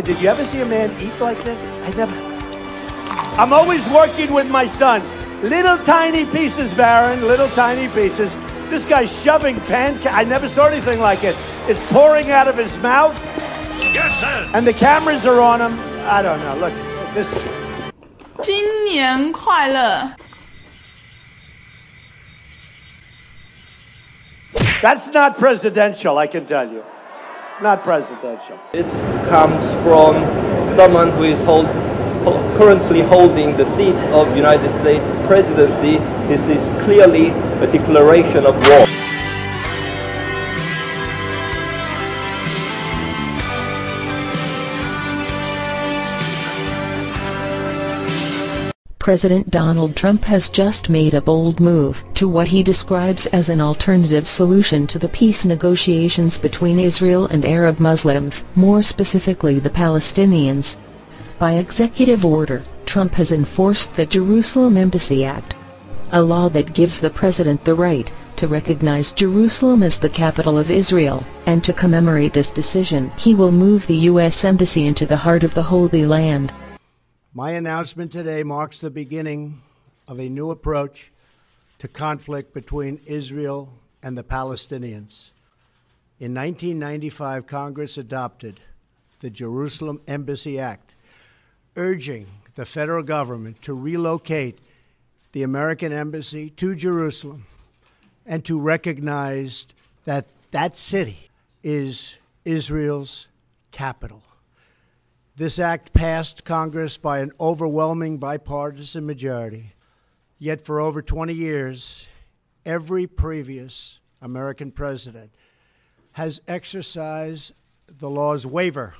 Did you ever see a man eat like this? I never. I'm always working with my son. Little tiny pieces, Baron, little tiny pieces. This guy's shoving pancakes. I never saw anything like it. It's pouring out of his mouth. Yes, sir. And the cameras are on him. I don't know. Look, this. 新年快乐. That's not presidential, I can tell you. Not presidential. This comes from someone who is currently holding the seat of United States presidency. This is clearly a declaration of war. President Donald Trump has just made a bold move to what he describes as an alternative solution to the peace negotiations between Israel and Arab Muslims, more specifically the Palestinians. By executive order, Trump has enforced the Jerusalem Embassy Act, a law that gives the president the right to recognize Jerusalem as the capital of Israel, and to commemorate this decision, he will move the U.S. Embassy into the heart of the Holy Land. My announcement today marks the beginning of a new approach to conflict between Israel and the Palestinians. In 1995, Congress adopted the Jerusalem Embassy Act, urging the federal government to relocate the American embassy to Jerusalem and to recognize that that city is Israel's capital. This act passed Congress by an overwhelming bipartisan majority. Yet for over 20 years, every previous American president has exercised the law's waiver,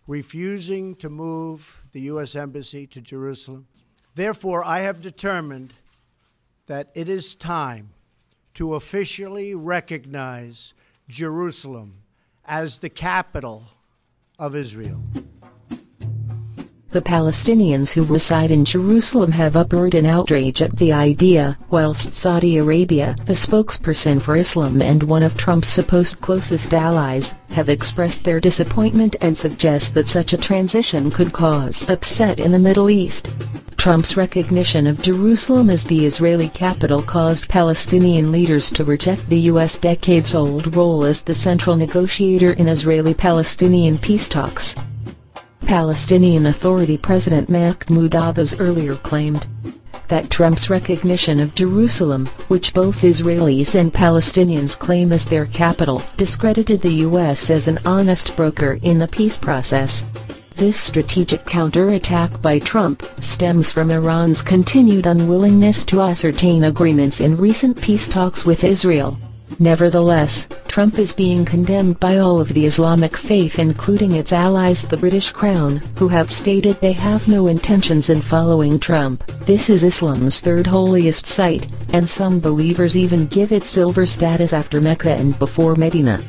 refusing to move the U.S. Embassy to Jerusalem. Therefore, I have determined that it is time to officially recognize Jerusalem as the capital of Israel. The Palestinians who reside in Jerusalem have uproared in outrage at the idea, whilst Saudi Arabia, the spokesperson for Islam and one of Trump's supposed closest allies, have expressed their disappointment and suggest that such a transition could cause upset in the Middle East. Trump's recognition of Jerusalem as the Israeli capital caused Palestinian leaders to reject the U.S. decades-old role as the central negotiator in Israeli-Palestinian peace talks. Palestinian Authority President Mahmoud Abbas earlier claimed that Trump's recognition of Jerusalem, which both Israelis and Palestinians claim as their capital, discredited the U.S. as an honest broker in the peace process. This strategic counterattack by Trump stems from Iran's continued unwillingness to ascertain agreements in recent peace talks with Israel. Nevertheless, Trump is being condemned by all of the Islamic faith, including its allies the British Crown, who have stated they have no intentions in following Trump. This is Islam's third holiest site, and some believers even give it silver status after Mecca and before Medina.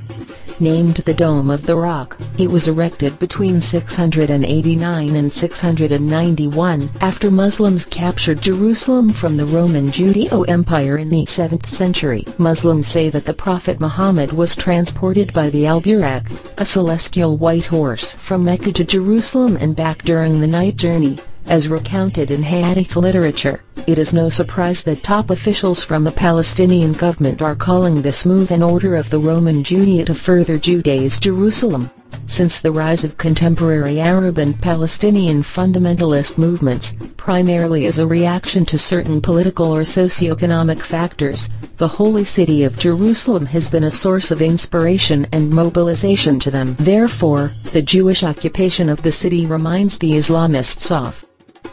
Named the Dome of the Rock, it was erected between 689 and 691 after Muslims captured Jerusalem from the Roman Judeo Empire in the 7th century. Muslims say that the Prophet Muhammad was transported by the Al-Buraq, a celestial white horse, from Mecca to Jerusalem and back during the night journey. As recounted in Hadith literature, it is no surprise that top officials from the Palestinian government are calling this move an order of the Roman Judea to further Judaize Jerusalem. Since the rise of contemporary Arab and Palestinian fundamentalist movements, primarily as a reaction to certain political or socioeconomic factors, the holy city of Jerusalem has been a source of inspiration and mobilization to them. Therefore, the Jewish occupation of the city reminds the Islamists of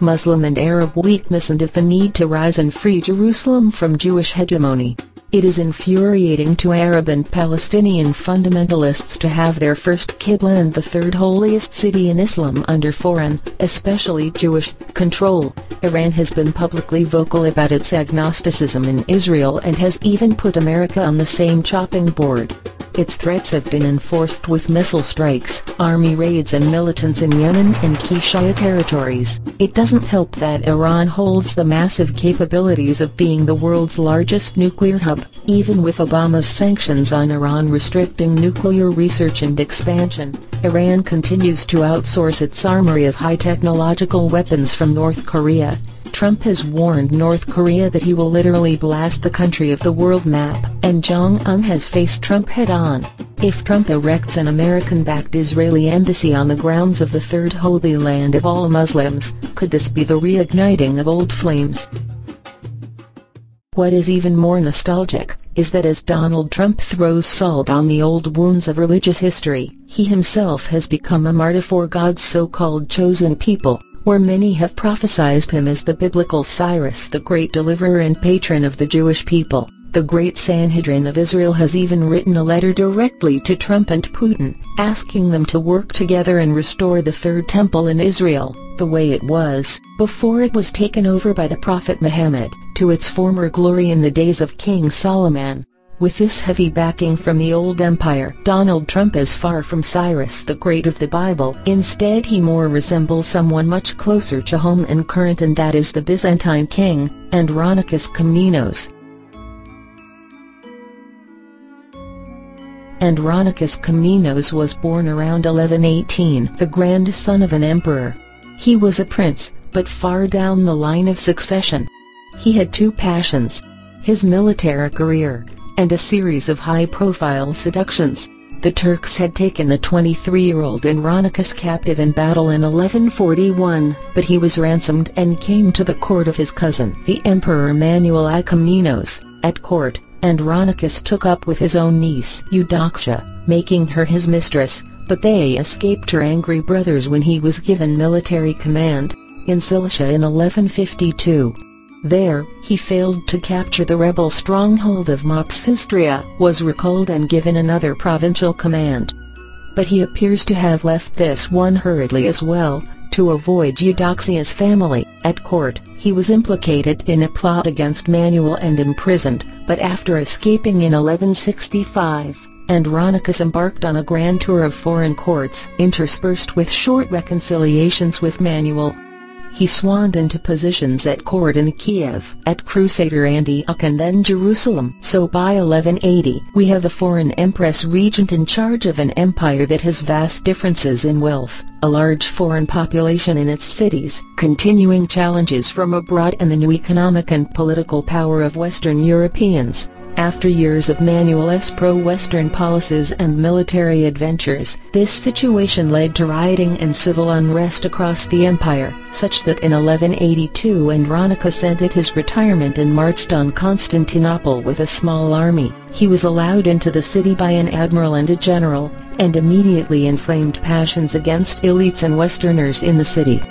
Muslim and Arab weakness and of the need to rise and free Jerusalem from Jewish hegemony. It is infuriating to Arab and Palestinian fundamentalists to have their first Qibla and the third holiest city in Islam under foreign, especially Jewish, control. Iran has been publicly vocal about its agnosticism in Israel and has even put America on the same chopping board. Its threats have been enforced with missile strikes, army raids and militants in Yemen and key Shia territories. It doesn't help that Iran holds the massive capabilities of being the world's largest nuclear hub, even with Obama's sanctions on Iran restricting nuclear research and expansion. Iran continues to outsource its armory of high technological weapons from North Korea. Trump has warned North Korea that he will literally blast the country of the world map, and Jong-un has faced Trump head-on. If Trump erects an American-backed Israeli embassy on the grounds of the Third Holy Land of all Muslims, could this be the reigniting of old flames? What is even more nostalgic is that as Donald Trump throws salt on the old wounds of religious history, he himself has become a martyr for God's so-called chosen people, where many have prophesied him as the biblical Cyrus, the great deliverer and patron of the Jewish people. The Great Sanhedrin of Israel has even written a letter directly to Trump and Putin, asking them to work together and restore the Third Temple in Israel, the way it was before it was taken over by the Prophet Muhammad, to its former glory in the days of King Solomon. With this heavy backing from the old empire, Donald Trump is far from Cyrus the Great of the Bible. Instead, he more resembles someone much closer to home and current, and that is the Byzantine king, Andronikos Komnenos. Andronikos Komnenos was born around 1118, the grandson of an emperor. He was a prince, but far down the line of succession. He had two passions: his military career, and a series of high-profile seductions. The Turks had taken the 23-year-old Andronikos captive in battle in 1141, but he was ransomed and came to the court of his cousin, the Emperor Emmanuel I Komnenos. At court, Andronikos took up with his own niece, Eudoxia, making her his mistress, but they escaped her angry brothers when he was given military command in Cilicia in 1152. There, he failed to capture the rebel stronghold of Mopsustria, was recalled and given another provincial command. But he appears to have left this one hurriedly as well, to avoid Eudoxia's family. At court, he was implicated in a plot against Manuel and imprisoned, but after escaping in 1165, Andronikos embarked on a grand tour of foreign courts, interspersed with short reconciliations with Manuel. He swanned into positions at court in Kiev, at Crusader Antioch, and then Jerusalem. So by 1180, we have a foreign empress regent in charge of an empire that has vast differences in wealth, a large foreign population in its cities, continuing challenges from abroad, and the new economic and political power of Western Europeans. After years of Manuel's pro-Western policies and military adventures, this situation led to rioting and civil unrest across the empire, such that in 1182 Andronikos ended his retirement and marched on Constantinople with a small army. He was allowed into the city by an admiral and a general, and immediately inflamed passions against elites and Westerners in the city.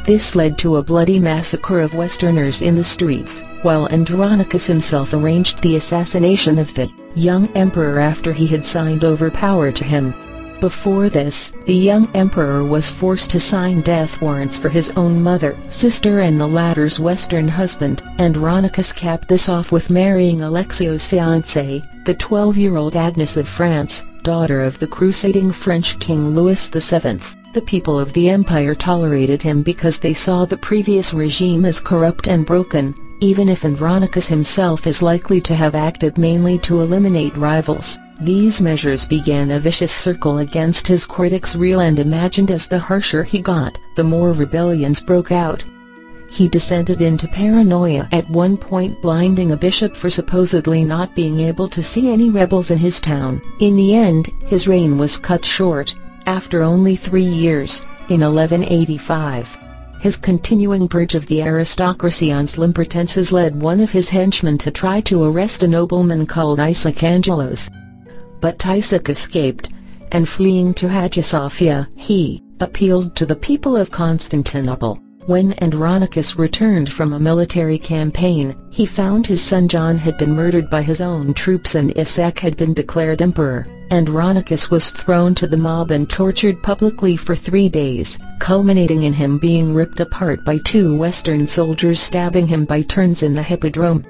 This led to a bloody massacre of Westerners in the streets, while Andronikos himself arranged the assassination of the young emperor after he had signed over power to him. Before this, the young emperor was forced to sign death warrants for his own mother, sister, and the latter's Western husband. Andronikos capped this off with marrying Alexios' fiancée, the 12-year-old Agnes of France, daughter of the crusading French King Louis VII. The people of the empire tolerated him because they saw the previous regime as corrupt and broken, even if Andronikos himself is likely to have acted mainly to eliminate rivals. These measures began a vicious circle against his critics, real and imagined. As the harsher he got, the more rebellions broke out. He descended into paranoia, at one point blinding a bishop for supposedly not being able to see any rebels in his town. In the end, his reign was cut short, after only 3 years, in 1185. His continuing purge of the aristocracy on slim pretenses led one of his henchmen to try to arrest a nobleman called Isaac Angelos. But Isaac escaped, and fleeing to Hagia Sophia, he appealed to the people of Constantinople. When Andronikos returned from a military campaign, he found his son John had been murdered by his own troops and Isaac had been declared emperor. Andronikos was thrown to the mob and tortured publicly for 3 days, culminating in him being ripped apart by 2 Western soldiers stabbing him by turns in the hippodrome.